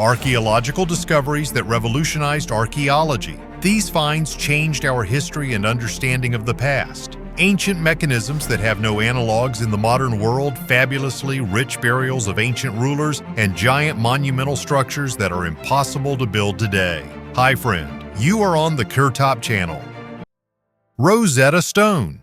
Archaeological discoveries that revolutionized archaeology. These finds changed our history and understanding of the past. Ancient mechanisms that have no analogs in the modern world, fabulously rich burials of ancient rulers, and giant monumental structures that are impossible to build today. Hi friend, you are on the KirTop channel. Rosetta Stone.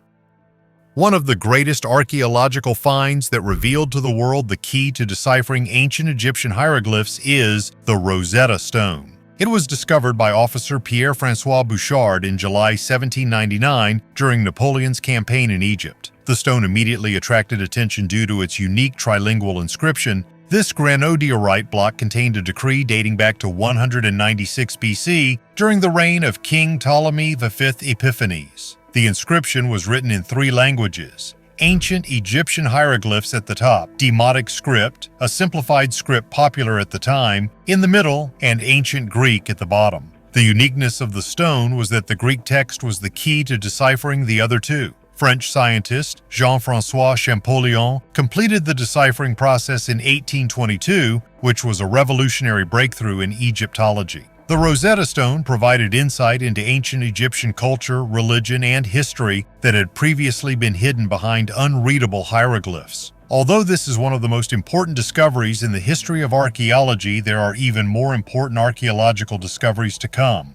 One of the greatest archaeological finds that revealed to the world the key to deciphering ancient Egyptian hieroglyphs is the Rosetta Stone. It was discovered by officer Pierre-François Bouchard in July 1799 during Napoleon's campaign in Egypt. The stone immediately attracted attention due to its unique trilingual inscription. This granodiorite block contained a decree dating back to 196 BC during the reign of King Ptolemy V Epiphanes. The inscription was written in 3 languages: ancient Egyptian hieroglyphs at the top, Demotic script, a simplified script popular at the time, in the middle, and ancient Greek at the bottom. The uniqueness of the stone was that the Greek text was the key to deciphering the other 2. French scientist Jean-François Champollion completed the deciphering process in 1822, which was a revolutionary breakthrough in Egyptology. The Rosetta Stone provided insight into ancient Egyptian culture, religion, and history that had previously been hidden behind unreadable hieroglyphs. Although this is one of the most important discoveries in the history of archaeology, there are even more important archaeological discoveries to come.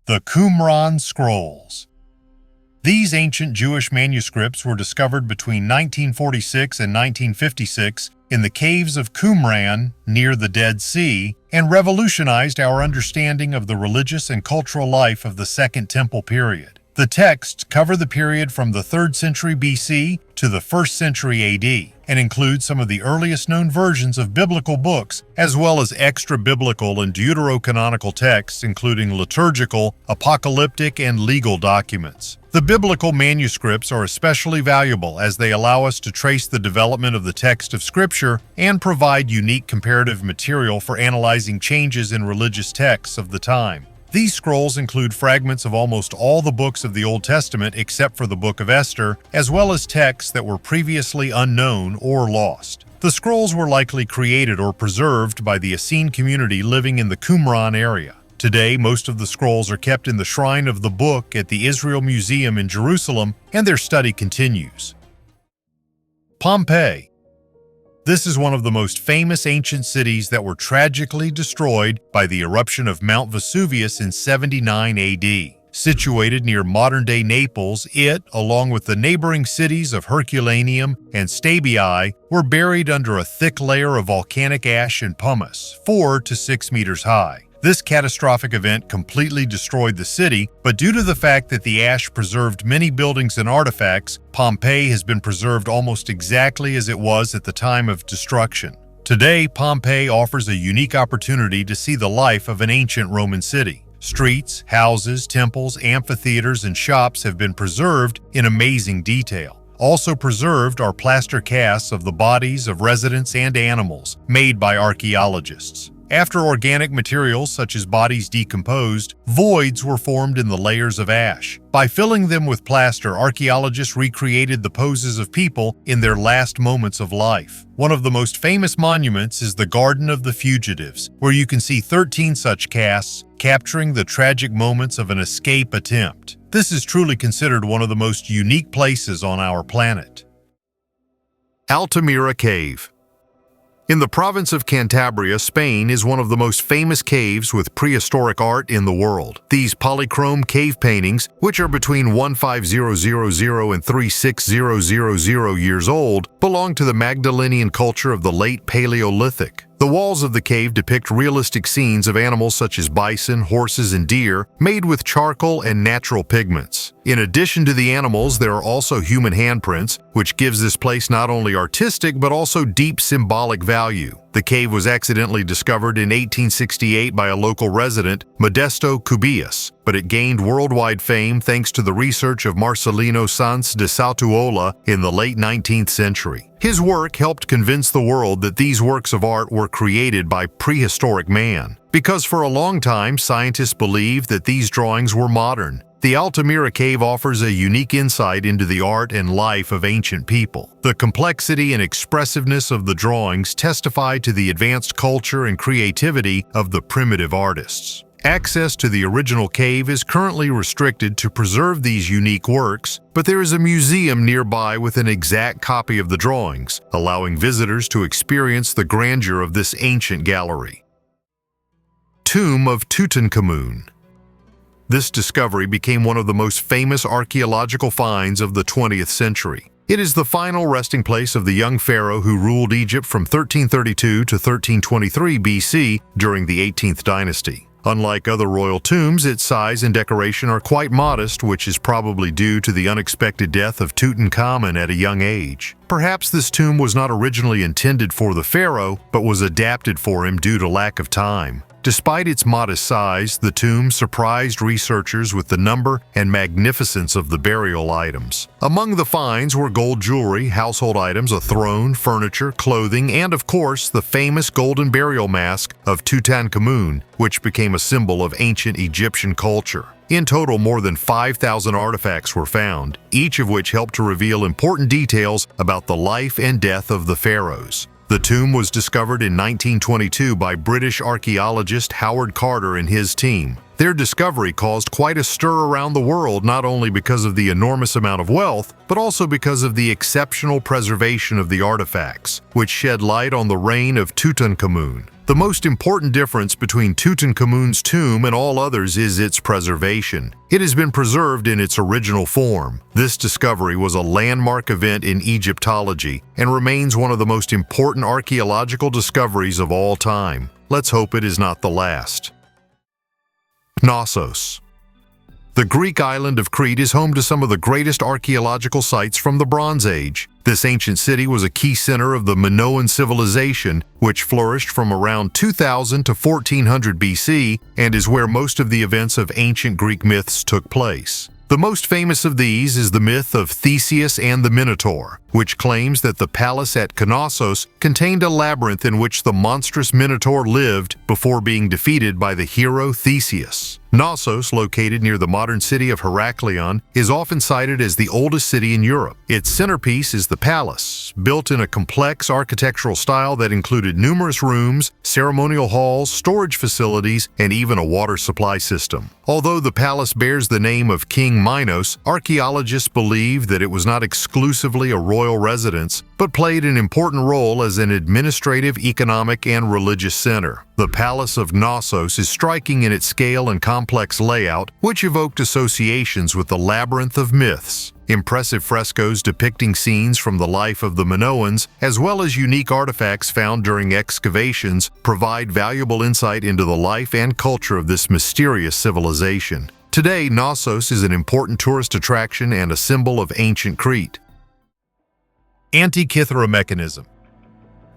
The Kumran Scrolls. These ancient Jewish manuscripts were discovered between 1946 and 1956 in the caves of Qumran near the Dead Sea and revolutionized our understanding of the religious and cultural life of the Second Temple period. The texts cover the period from the 3rd century BC to the 1st century AD and include some of the earliest known versions of biblical books, as well as extra-biblical and deuterocanonical texts, including liturgical, apocalyptic, and legal documents. The biblical manuscripts are especially valuable as they allow us to trace the development of the text of Scripture and provide unique comparative material for analyzing changes in religious texts of the time. These scrolls include fragments of almost all the books of the Old Testament except for the Book of Esther, as well as texts that were previously unknown or lost. The scrolls were likely created or preserved by the Essene community living in the Qumran area. Today, most of the scrolls are kept in the Shrine of the Book at the Israel Museum in Jerusalem, and their study continues. Pompei. This is one of the most famous ancient cities that were tragically destroyed by the eruption of Mount Vesuvius in 79 AD. Situated near modern-day Naples, it, along with the neighboring cities of Herculaneum and Stabiae, were buried under a thick layer of volcanic ash and pumice, 4 to 6 meters high. This catastrophic event completely destroyed the city, but due to the fact that the ash preserved many buildings and artifacts, Pompeii has been preserved almost exactly as it was at the time of destruction. Today, Pompeii offers a unique opportunity to see the life of an ancient Roman city. Streets, houses, temples, amphitheaters, and shops have been preserved in amazing detail. Also preserved are plaster casts of the bodies of residents and animals, made by archaeologists. After organic materials such as bodies decomposed, voids were formed in the layers of ash. By filling them with plaster, archaeologists recreated the poses of people in their last moments of life. One of the most famous monuments is the Garden of the Fugitives, where you can see 13 such casts capturing the tragic moments of an escape attempt. This is truly considered one of the most unique places on our planet. Altamira Cave. In the province of Cantabria, Spain is one of the most famous caves with prehistoric art in the world. These polychrome cave paintings, which are between 15000 and 36000 years old, belong to the Magdalenian culture of the late Paleolithic. The walls of the cave depict realistic scenes of animals such as bison, horses, and deer, made with charcoal and natural pigments. In addition to the animals, there are also human handprints, which gives this place not only artistic but also deep symbolic value. The cave was accidentally discovered in 1868 by a local resident, Modesto Cubius, but it gained worldwide fame thanks to the research of Marcelino Sanz de Sautuola in the late 19th century. His work helped convince the world that these works of art were created by prehistoric man, because for a long time scientists believed that these drawings were modern. The Altamira Cave offers a unique insight into the art and life of ancient people. The complexity and expressiveness of the drawings testify to the advanced culture and creativity of the primitive artists. Access to the original cave is currently restricted to preserve these unique works, but there is a museum nearby with an exact copy of the drawings, allowing visitors to experience the grandeur of this ancient gallery. Tomb of Tutankhamun. This discovery became one of the most famous archaeological finds of the 20th century. It is the final resting place of the young pharaoh who ruled Egypt from 1332 to 1323 BC during the 18th dynasty. Unlike other royal tombs, its size and decoration are quite modest, which is probably due to the unexpected death of Tutankhamun at a young age. Perhaps this tomb was not originally intended for the pharaoh, but was adapted for him due to lack of time. Despite its modest size, the tomb surprised researchers with the number and magnificence of the burial items. Among the finds were gold jewelry, household items, a throne, furniture, clothing, and of course the famous golden burial mask of Tutankhamun, which became a symbol of ancient Egyptian culture. In total, more than 5,000 artifacts were found, each of which helped to reveal important details about the life and death of the pharaohs. The tomb was discovered in 1922 by British archaeologist Howard Carter and his team. Their discovery caused quite a stir around the world, not only because of the enormous amount of wealth, but also because of the exceptional preservation of the artifacts, which shed light on the reign of Tutankhamun. The most important difference between Tutankhamun's tomb and all others is its preservation. It has been preserved in its original form. This discovery was a landmark event in Egyptology and remains one of the most important archaeological discoveries of all time. Let's hope it is not the last. Knossos. The Greek island of Crete is home to some of the greatest archaeological sites from the Bronze Age. This ancient city was a key center of the Minoan civilization, which flourished from around 2000 to 1400 BC and is where most of the events of ancient Greek myths took place. The most famous of these is the myth of Theseus and the Minotaur, which claims that the palace at Knossos contained a labyrinth in which the monstrous Minotaur lived before being defeated by the hero Theseus. Knossos, located near the modern city of Heraklion, is often cited as the oldest city in Europe. Its centerpiece is the palace, built in a complex architectural style that included numerous rooms, ceremonial halls, storage facilities, and even a water supply system. Although the palace bears the name of King Minos, archaeologists believe that it was not exclusively a royal residence, but played an important role as an administrative, economic, and religious center. The Palace of Knossos is striking in its scale and complex layout, which evoked associations with the labyrinth of myths. Impressive frescoes depicting scenes from the life of the Minoans, as well as unique artifacts found during excavations, provide valuable insight into the life and culture of this mysterious civilization. Today, Knossos is an important tourist attraction and a symbol of ancient Crete. Antira Mechanism.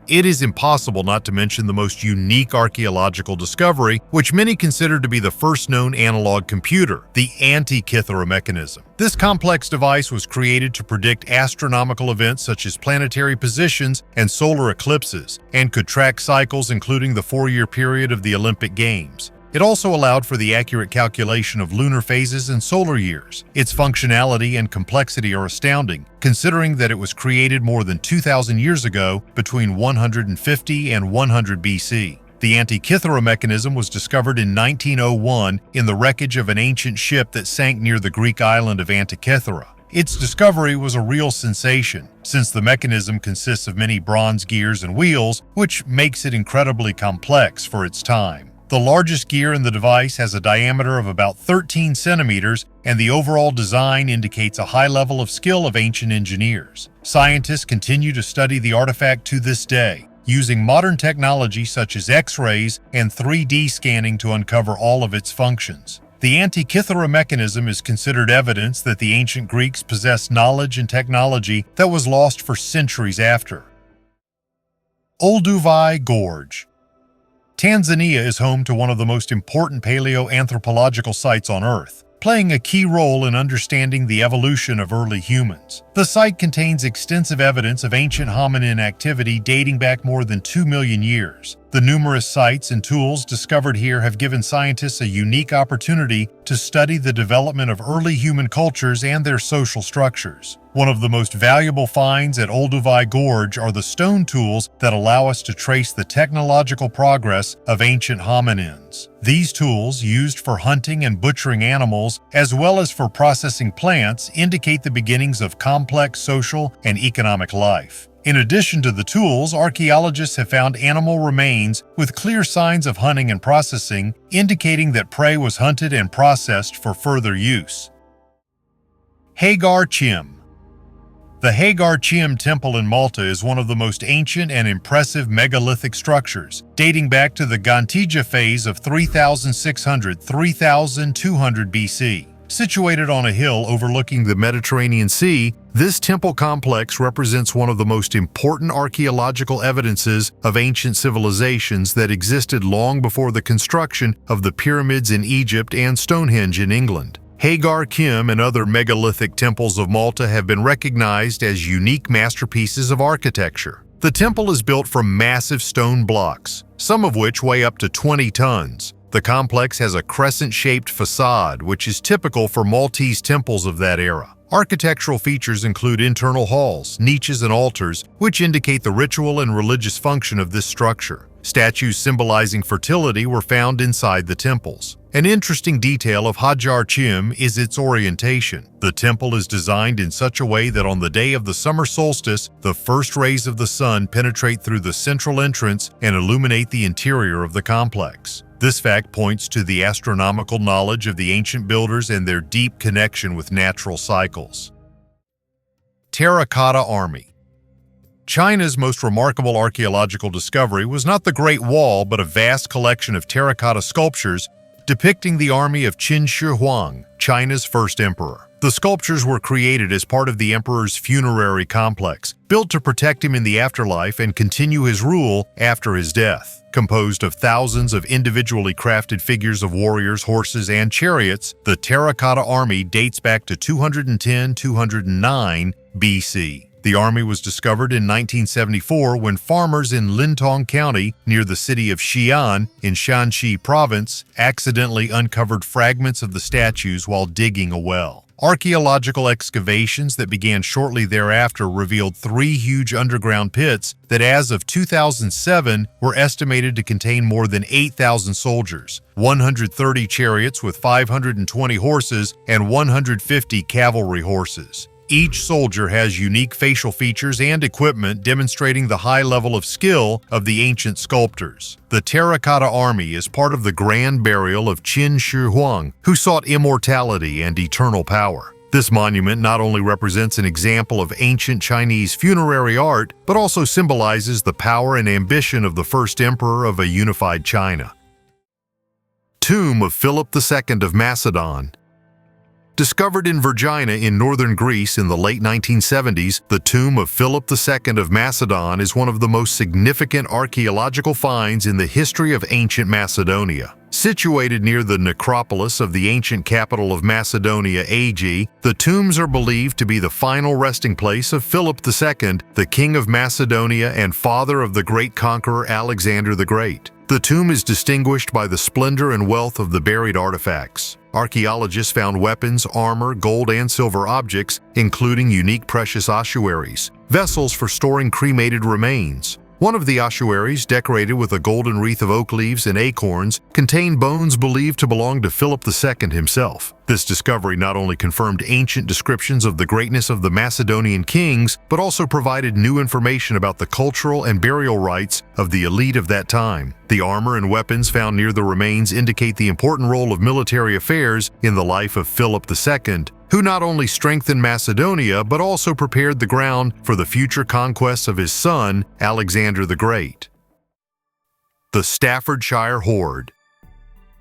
It is impossible not to mention the most unique archaeological discovery, which many consider to be the first known analog computer, the Antira Mechanism. This complex device was created to predict astronomical events such as planetary positions and solar eclipses, and could track cycles including the 4-year period of the Olympic Games. It also allowed for the accurate calculation of lunar phases and solar years. Its functionality and complexity are astounding, considering that it was created more than 2,000 years ago between 150 and 100 BC. The Antira Mechanism was discovered in 1901 in the wreckage of an ancient ship that sank near the Greek island of Antikythera. Its discovery was a real sensation, since the mechanism consists of many bronze gears and wheels, which makes it incredibly complex for its time. The largest gear in the device has a diameter of about 13 centimeters, and the overall design indicates a high level of skill of ancient engineers. Scientists continue to study the artifact to this day, using modern technology such as X-rays and 3D scanning to uncover all of its functions. The Antira Mechanism is considered evidence that the ancient Greeks possessed knowledge and technology that was lost for centuries after. Olduvai Gorge. Tanzania is home to one of the most important paleoanthropological sites on Earth. playing a key role in understanding the evolution of early humans. The site contains extensive evidence of ancient hominin activity dating back more than 2 million years. The numerous sites and tools discovered here have given scientists a unique opportunity to study the development of early human cultures and their social structures. One of the most valuable finds at Olduvai Gorge are the stone tools that allow us to trace the technological progress of ancient hominins. These tools, used for hunting and butchering animals, as well as for processing plants, indicate the beginnings of complex social and economic life. In addition to the tools, archaeologists have found animal remains with clear signs of hunting and processing, indicating that prey was hunted and processed for further use. Hagar Chim. The Hagar Chim Temple in Malta is one of the most ancient and impressive megalithic structures, dating back to the Gocektepe phase of 3600–3200 BC. Situated on a hill overlooking the Mediterranean Sea, this temple complex represents one of the most important archaeological evidences of ancient civilizations that existed long before the construction of the pyramids in Egypt and Stonehenge in England. Hagar Chim and other megalithic temples of Malta have been recognized as unique masterpieces of architecture. The temple is built from massive stone blocks, some of which weigh up to 20 tons. The complex has a crescent-shaped facade, which is typical for Maltese temples of that era. Architectural features include internal halls, niches, and altars, which indicate the ritual and religious function of this structure. Statues symbolizing fertility were found inside the temples. An interesting detail of Hagar Chim is its orientation. The temple is designed in such a way that on the day of the summer solstice, the first rays of the sun penetrate through the central entrance and illuminate the interior of the complex. This fact points to the astronomical knowledge of the ancient builders and their deep connection with natural cycles. Terracotta Army. China's most remarkable archaeological discovery was not the Great Wall, but a vast collection of terracotta sculptures depicting the army of Qin Shi Huang, China's first emperor. The sculptures were created as part of the emperor's funerary complex, built to protect him in the afterlife and continue his rule after his death. Composed of thousands of individually crafted figures of warriors, horses, and chariots, the Terracotta Army dates back to 210–209 BC. The army was discovered in 1974 when farmers in Lintong County, near the city of Xi'an in Shanxi Province, accidentally uncovered fragments of the statues while digging a well. Archaeological excavations that began shortly thereafter revealed 3 huge underground pits that, as of 2007, were estimated to contain more than 8,000 soldiers, 130 chariots with 520 horses, and 150 cavalry horses. Each soldier has unique facial features and equipment demonstrating the high level of skill of the ancient sculptors. The Terracotta Army is part of the grand burial of Qin Shi Huang, who sought immortality and eternal power. This monument not only represents an example of ancient Chinese funerary art, but also symbolizes the power and ambition of the first emperor of a unified China. Tomb of Philip II of Macedon. Discovered in Vergina in northern Greece in the late 1970s, the tomb of Philip II of Macedon is one of the most significant archaeological finds in the history of ancient Macedonia. Situated near the necropolis of the ancient capital of Macedonia, Agi, the tombs are believed to be the final resting place of Philip II, the king of Macedonia and father of the great conqueror Alexander the Great. The tomb is distinguished by the splendor and wealth of the buried artifacts. Archaeologists found weapons, armor, gold and silver objects, including unique precious ossuaries, vessels for storing cremated remains. One of the ossuaries, decorated with a golden wreath of oak leaves and acorns, contained bones believed to belong to Philip II himself. This discovery not only confirmed ancient descriptions of the greatness of the Macedonian kings, but also provided new information about the cultural and burial rites of the elite of that time. The armor and weapons found near the remains indicate the important role of military affairs in the life of Philip II, who not only strengthened Macedonia but also prepared the ground for the future conquests of his son, Alexander the Great. The Staffordshire Horde.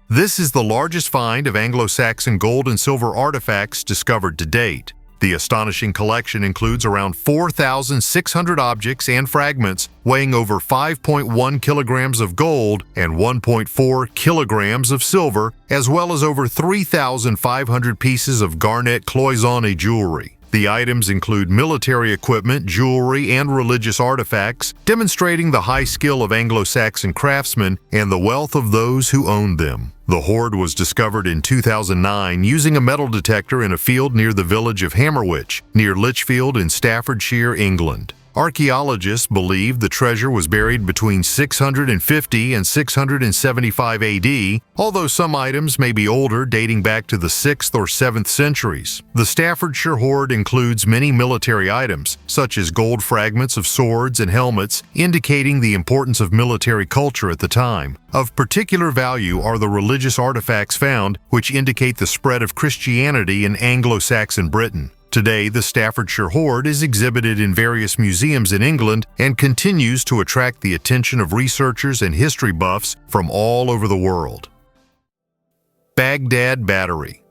This is the largest find of Anglo-Saxon gold and silver artifacts discovered to date. The astonishing collection includes around 4,600 objects and fragments weighing over 5.1 kilograms of gold and 1.4 kilograms of silver, as well as over 3,500 pieces of garnet cloisonné jewelry. The items include military equipment, jewelry, and religious artifacts, demonstrating the high skill of Anglo-Saxon craftsmen and the wealth of those who owned them. The hoard was discovered in 2009 using a metal detector in a field near the village of Hammerwich, near Lichfield in Staffordshire, England. Archaeologists believe the treasure was buried between 650 and 675 AD, although some items may be older, dating back to the 6th or 7th centuries. The Staffordshire Horde includes many military items, such as gold fragments of swords and helmets, indicating the importance of military culture at the time. Of particular value are the religious artifacts found, which indicate the spread of Christianity in Anglo-Saxon Britain. Today, the Staffordshire Horde is exhibited in various museums in England and continues to attract the attention of researchers and history buffs from all over the world. Baghdad Battery.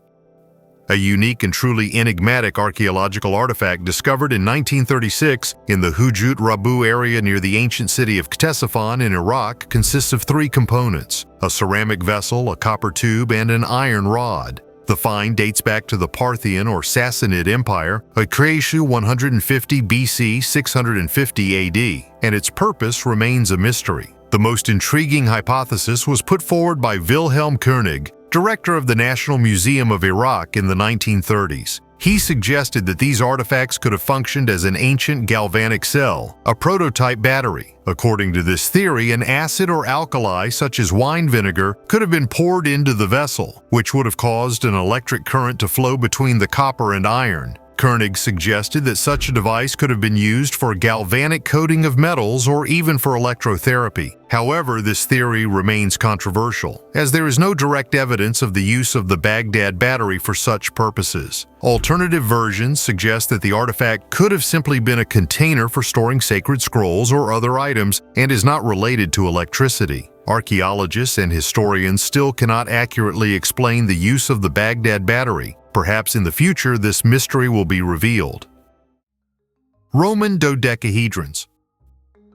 A unique and truly enigmatic archaeological artifact discovered in 1936 in the Hujut Rabu area near the ancient city of Ctesiphon in Iraq consists of 3 components: a ceramic vessel, a copper tube, and an iron rod. The find dates back to the Parthian or Sassanid Empire, Acreaciu 150 BC 650 AD, and its purpose remains a mystery. The most intriguing hypothesis was put forward by Wilhelm Koenig, director of the National Museum of Iraq in the 1930s. He suggested that these artifacts could have functioned as an ancient galvanic cell, a prototype battery. According to this theory, an acid or alkali such as wine vinegar could have been poured into the vessel, which would have caused an electric current to flow between the copper and iron. Koenig suggested that such a device could have been used for galvanic coating of metals or even for electrotherapy. However, this theory remains controversial, as there is no direct evidence of the use of the Baghdad Battery for such purposes. Alternative versions suggest that the artifact could have simply been a container for storing sacred scrolls or other items and is not related to electricity. Archaeologists and historians still cannot accurately explain the use of the Baghdad Battery. Perhaps in the future this mystery will be revealed. Roman dodecahedrons.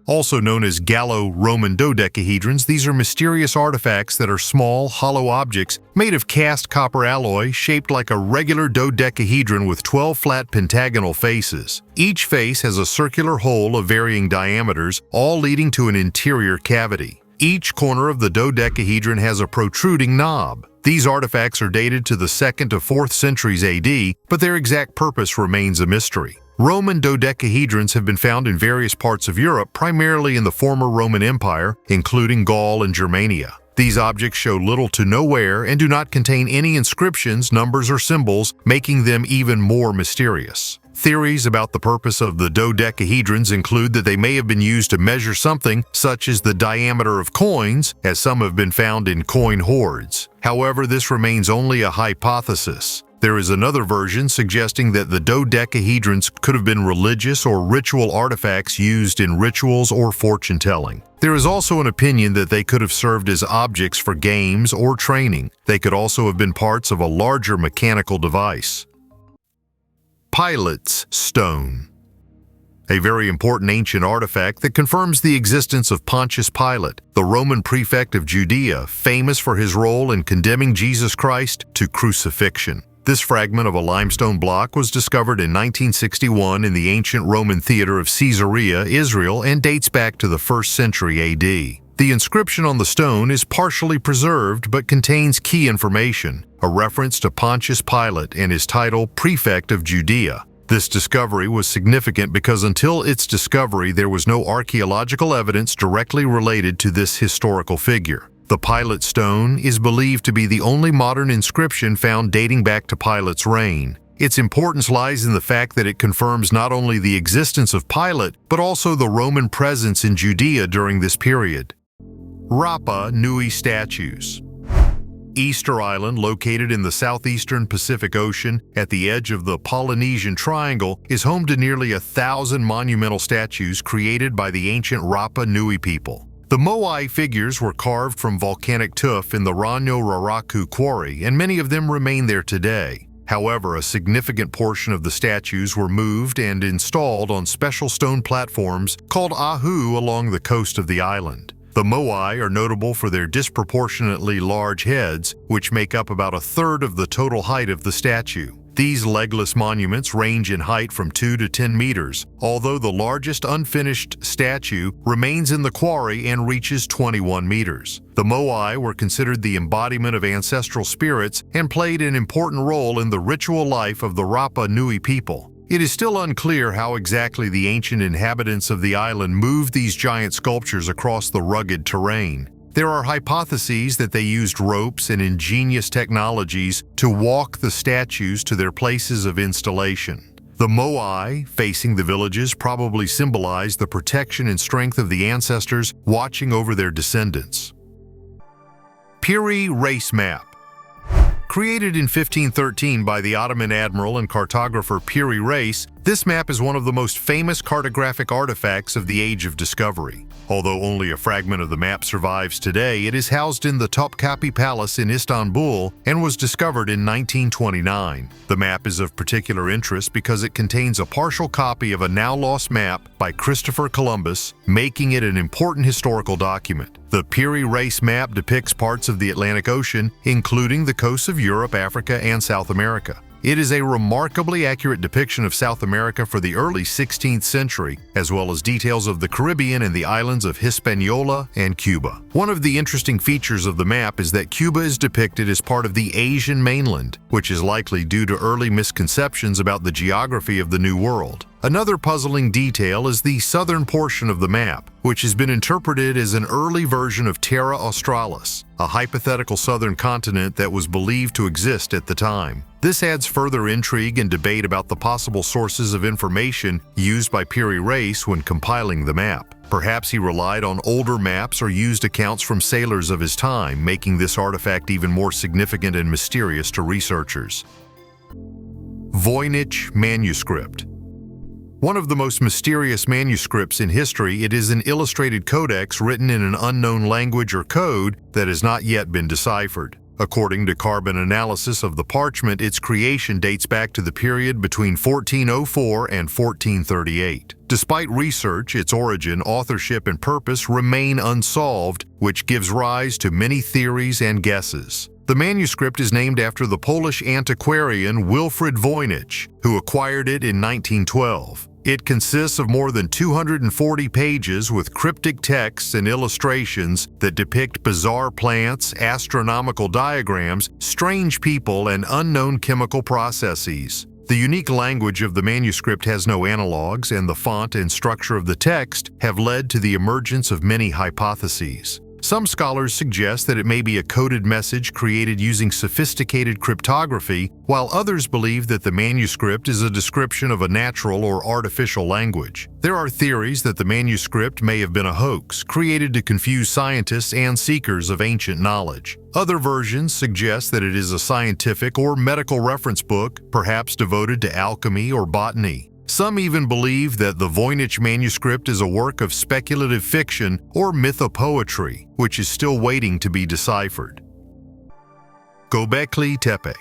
Also known as Gallo-Roman dodecahedrons, these are mysterious artifacts that are small, hollow objects made of cast copper alloy shaped like a regular dodecahedron with 12 flat pentagonal faces. Each face has a circular hole of varying diameters, all leading to an interior cavity. Each corner of the dodecahedron has a protruding knob. These artifacts are dated to the 2nd to 4th centuries AD, but their exact purpose remains a mystery. Roman dodecahedrons have been found in various parts of Europe, primarily in the former Roman Empire, including Gaul and Germania. These objects show little to no wear and do not contain any inscriptions, numbers, or symbols, making them even more mysterious. Theories about the purpose of the dodecahedrons include that they may have been used to measure something, such as the diameter of coins, as some have been found in coin hoards. However, this remains only a hypothesis. There is another version suggesting that the dodecahedrons could have been religious or ritual artifacts used in rituals or fortune-telling. There is also an opinion that they could have served as objects for games or training. They could also have been parts of a larger mechanical device. Pilate's Stone. A very important ancient artifact that confirms the existence of Pontius Pilate, the Roman prefect of Judea, famous for his role in condemning Jesus Christ to crucifixion. This fragment of a limestone block was discovered in 1961 in the ancient Roman theater of Caesarea, Israel, and dates back to the 1st century AD. The inscription on the stone is partially preserved but contains key information, a reference to Pontius Pilate and his title Prefect of Judea. This discovery was significant because until its discovery there was no archaeological evidence directly related to this historical figure. The Pilate stone is believed to be the only modern inscription found dating back to Pilate's reign. Its importance lies in the fact that it confirms not only the existence of Pilate, but also the Roman presence in Judea during this period. Rapa Nui statues. Easter Island, located in the southeastern Pacific Ocean at the edge of the Polynesian Triangle, is home to nearly 1,000 monumental statues created by the ancient Rapa Nui people. The Moai figures were carved from volcanic tuff in the Ranyo Raraku quarry, and many of them remain there today. However, a significant portion of the statues were moved and installed on special stone platforms called ahu along the coast of the island. The moai are notable for their disproportionately large heads, which make up about a third of the total height of the statue. These legless monuments range in height from 2 to 10 meters, although the largest unfinished statue remains in the quarry and reaches 21 meters. The moai were considered the embodiment of ancestral spirits and played an important role in the ritual life of the Rapa Nui people. It is still unclear how exactly the ancient inhabitants of the island moved these giant sculptures across the rugged terrain. There are hypotheses that they used ropes and ingenious technologies to walk the statues to their places of installation. The moai, facing the villages, probably symbolized the protection and strength of the ancestors watching over their descendants. Perirace map. Created in 1513 by the Ottoman admiral and cartographer Perirace, this map is one of the most famous cartographic artifacts of the Age of Discovery. Although only a fragment of the map survives today, it is housed in the Topkapi Palace in Istanbul and was discovered in 1929. The map is of particular interest because it contains a partial copy of a now-lost map by Christopher Columbus, making it an important historical document. The Perirace map depicts parts of the Atlantic Ocean, including the coasts of Europe, Africa, and South America. It is a remarkably accurate depiction of South America for the early 16th century, as well as details of the Caribbean and the islands of Hispaniola and Cuba. One of the interesting features of the map is that Cuba is depicted as part of the Asian mainland, which is likely due to early misconceptions about the geography of the New World. Another puzzling detail is the southern portion of the map, which has been interpreted as an early version of Terra Australis, a hypothetical southern continent that was believed to exist at the time. This adds further intrigue and debate about the possible sources of information used by Perirace when compiling the map. Perhaps he relied on older maps or used accounts from sailors of his time, making this artifact even more significant and mysterious to researchers. Voynich manuscript. One of the most mysterious manuscripts in history, it is an illustrated codex written in an unknown language or code that has not yet been deciphered. According to carbon analysis of the parchment, its creation dates back to the period between 1404 and 1438. Despite research, its origin, authorship, and purpose remain unsolved, which gives rise to many theories and guesses. The manuscript is named after the Polish antiquarian Wilfrid Voynich, who acquired it in 1912. It consists of more than 240 pages with cryptic texts and illustrations that depict bizarre plants, astronomical diagrams, strange people, and unknown chemical processes. The unique language of the manuscript has no analogues, and the font and structure of the text have led to the emergence of many hypotheses. Some scholars suggest that it may be a coded message created using sophisticated cryptography, while others believe that the manuscript is a description of a natural or artificial language. There are theories that the manuscript may have been a hoax, created to confuse scientists and seekers of ancient knowledge. Other versions suggest that it is a scientific or medical reference book, perhaps devoted to alchemy or botany. Some even believe that the Voynich manuscript is a work of speculative fiction or mythopoetry, which is still waiting to be deciphered. Gocektepe.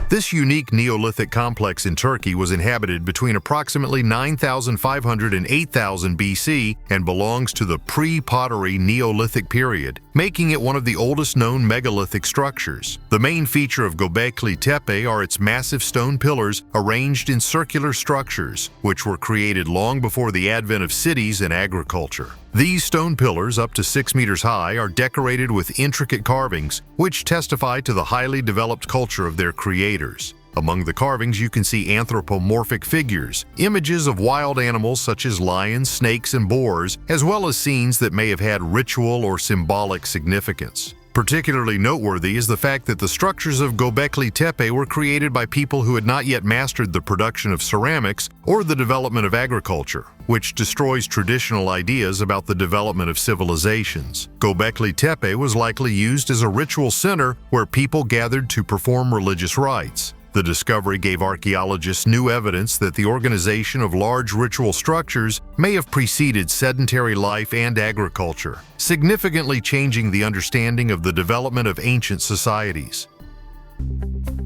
This unique Neolithic complex in Turkey was inhabited between approximately 9,500 and 8,000 BC and belongs to the pre-pottery Neolithic period, making it one of the oldest known megalithic structures. The main feature of Gocektepe are its massive stone pillars arranged in circular structures, which were created long before the advent of cities and agriculture. These stone pillars, up to 6 meters high, are decorated with intricate carvings, which testify to the highly developed culture of their creators. Among the carvings, you can see anthropomorphic figures, images of wild animals such as lions, snakes, and boars, as well as scenes that may have had ritual or symbolic significance. Particularly noteworthy is the fact that the structures of Gocektepe were created by people who had not yet mastered the production of ceramics or the development of agriculture, which destroys traditional ideas about the development of civilizations. Gocektepe was likely used as a ritual center where people gathered to perform religious rites. The discovery gave archaeologists new evidence that the organization of large ritual structures may have preceded sedentary life and agriculture, significantly changing the understanding of the development of ancient societies.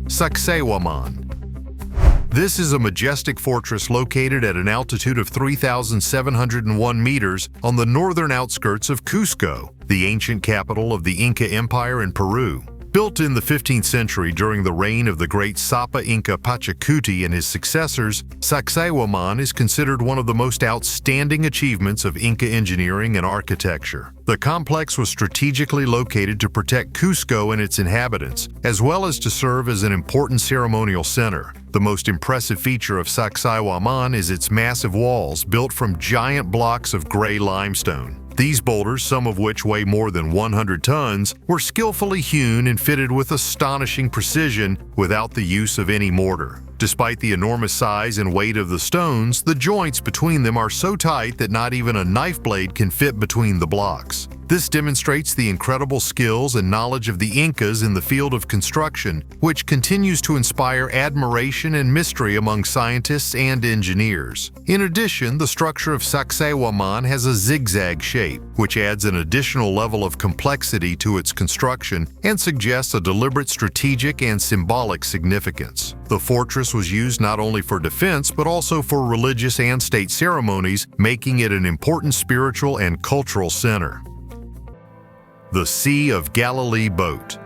Sacsayhuaman. This is a majestic fortress located at an altitude of 3,701 meters on the northern outskirts of Cusco, the ancient capital of the Inca Empire in Peru. Built in the 15th century during the reign of the great Sapa Inca Pachacuti and his successors, Sacsayhuaman is considered one of the most outstanding achievements of Inca engineering and architecture. The complex was strategically located to protect Cusco and its inhabitants, as well as to serve as an important ceremonial center. The most impressive feature of Sacsayhuaman is its massive walls built from giant blocks of gray limestone. These boulders, some of which weigh more than 100 tons, were skillfully hewn and fitted with astonishing precision without the use of any mortar. Despite the enormous size and weight of the stones, the joints between them are so tight that not even a knife blade can fit between the blocks. This demonstrates the incredible skills and knowledge of the Incas in the field of construction, which continues to inspire admiration and mystery among scientists and engineers. In addition, the structure of Sacsayhuaman has a zigzag shape, which adds an additional level of complexity to its construction and suggests a deliberate strategic and symbolic significance. The fortress was used not only for defense but also for religious and state ceremonies, making it an important spiritual and cultural center. The Sea of Galilee Boat.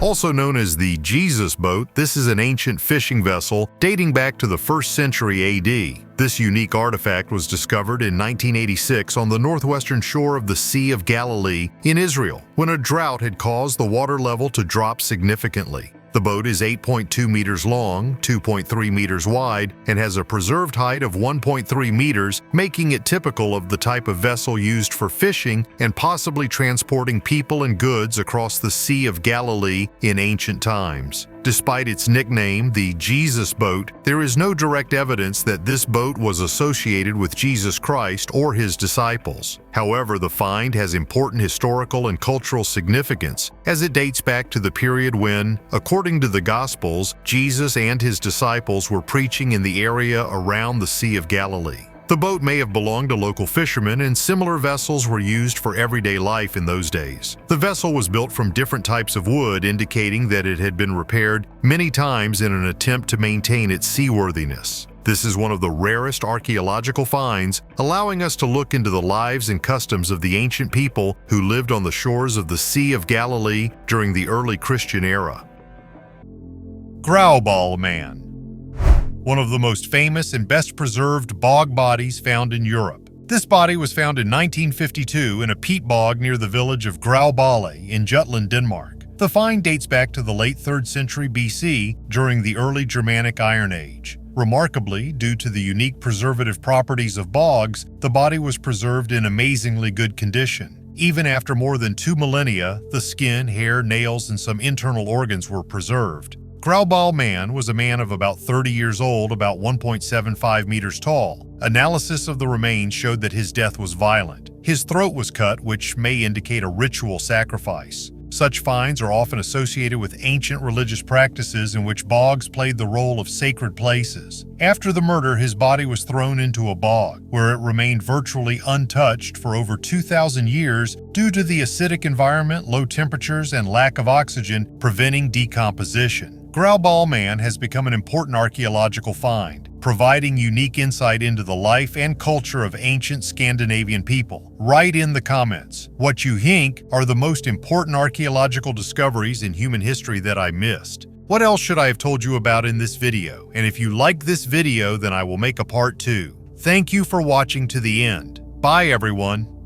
Also known as the Jesus Boat, this is an ancient fishing vessel dating back to the 1st century AD. This unique artifact was discovered in 1986 on the northwestern shore of the Sea of Galilee in Israel, when a drought had caused the water level to drop significantly. The boat is 8.2 meters long, 2.3 meters wide, and has a preserved height of 1.3 meters, making it typical of the type of vessel used for fishing and possibly transporting people and goods across the Sea of Galilee in ancient times. Despite its nickname, the Jesus Boat, there is no direct evidence that this boat was associated with Jesus Christ or his disciples. However, the find has important historical and cultural significance, as it dates back to the period when, according to the Gospels, Jesus and his disciples were preaching in the area around the Sea of Galilee. The boat may have belonged to local fishermen, and similar vessels were used for everyday life in those days. The vessel was built from different types of wood, indicating that it had been repaired many times in an attempt to maintain its seaworthiness. This is one of the rarest archaeological finds, allowing us to look into the lives and customs of the ancient people who lived on the shores of the Sea of Galilee during the early Christian era. Growball Man. One of the most famous and best preserved bog bodies found in Europe. This body was found in 1952 in a peat bog near the village of Grauballe in Jutland, Denmark. The find dates back to the late 3rd century BC during the early Germanic Iron Age. Remarkably, due to the unique preservative properties of bogs, the body was preserved in amazingly good condition. Even after more than 2 millennia, the skin, hair, nails, and some internal organs were preserved. Growball Man was a man of about 30 years old, about 1.75 meters tall. Analysis of the remains showed that his death was violent. His throat was cut, which may indicate a ritual sacrifice. Such finds are often associated with ancient religious practices in which bogs played the role of sacred places. After the murder, his body was thrown into a bog, where it remained virtually untouched for over 2,000 years due to the acidic environment, low temperatures, and lack of oxygen, preventing decomposition. Growball Man has become an important archaeological find, providing unique insight into the life and culture of ancient Scandinavian people. Write in the comments what you think are the most important archaeological discoveries in human history that I missed. What else should I have told you about in this video? And if you like this video, then I will make a part 2. Thank you for watching to the end. Bye everyone.